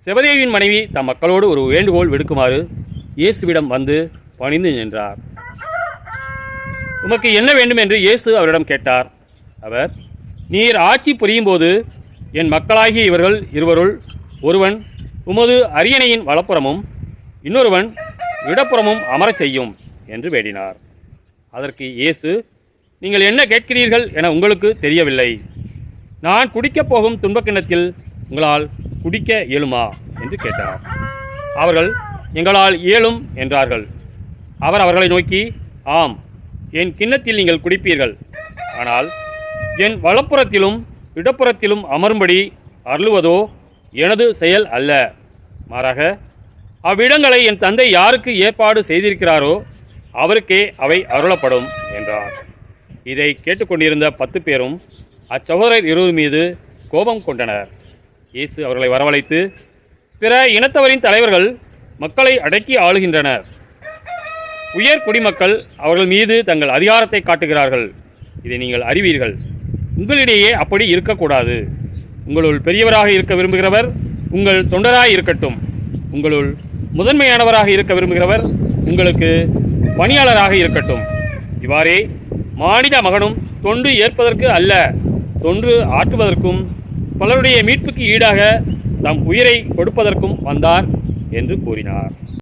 செபதேயுவின் மனைவி தம் மக்களோடு ஒரு வேண்டுகோள் விடுக்குமாறு இயேசுவிடம் வந்து பணிந்து நின்றார். உமக்கு என்ன வேண்டும் என்று இயேசு அவரிடம் கேட்டார். அவர், நீர் ஆட்சி புரியும் போது என் மக்களாகிய இவர்கள் இருவருள் ஒருவன் உமது அரியணையின் வலப்புறமும் இன்னொருவன் இடப்புறமும் அமரச் செய்யும் என்று வேண்டினார். அதற்கு இயேசு, நீங்கள் என்ன கேட்கிறீர்கள் என உங்களுக்கு தெரியவில்லை. நான் குடிக்கப் போகும் துன்பக்கிண்ணத்தில் உங்களால் குடிக்க இயலுமா என்று கேட்டார். அவர்கள், எங்களால் இயலும் என்றார்கள். அவர் அவர்களை நோக்கி, ஆம், என் கிண்ணத்தில் நீங்கள் குடிப்பீர்கள். ஆனால் என் வலப்புறத்திலும் இடப்புறத்திலும் அமரும்படி அருளுவதோ எனது செயல் அல்ல. மாறாக அவ்விடங்களை என் தந்தை யாருக்கு ஏற்பாடு செய்திருக்கிறாரோ அவருக்கே அவை அருளப்படும் என்றார். இதை கேட்டுக்கொண்டிருந்த 10 பேரும் அச்சகோதரர் 20 மீது கோபம் கொண்டனர். இயேசு அவர்களை வரவழைத்து, பிற இனத்தவரின் தலைவர்கள் மக்களை அடக்கி ஆளுகின்றனர். உயர் குடிமக்கள் அவர்கள் மீது தங்கள் அதிகாரத்தை காட்டுகிறார்கள். இதை நீங்கள் அறிவீர்கள். உங்களிடையே அப்படி இருக்கக்கூடாது. உங்களுள் பெரியவராக இருக்க விரும்புகிறவர் உங்கள் தொண்டராக இருக்கட்டும். உங்களுள் முதன்மையானவராக இருக்க விரும்புகிறவர் உங்களுக்கு பணியாளராக இருக்கட்டும். இவ்வாறே மானிட மகனும் தொண்டு ஏற்பதற்கு அல்ல, தொன்று ஆற்றுவதற்கும் பலருடைய மீட்புக்கு ஈடாக தம் உயிரை கொடுப்பதற்கும் வந்தார் என்று கூறினார்.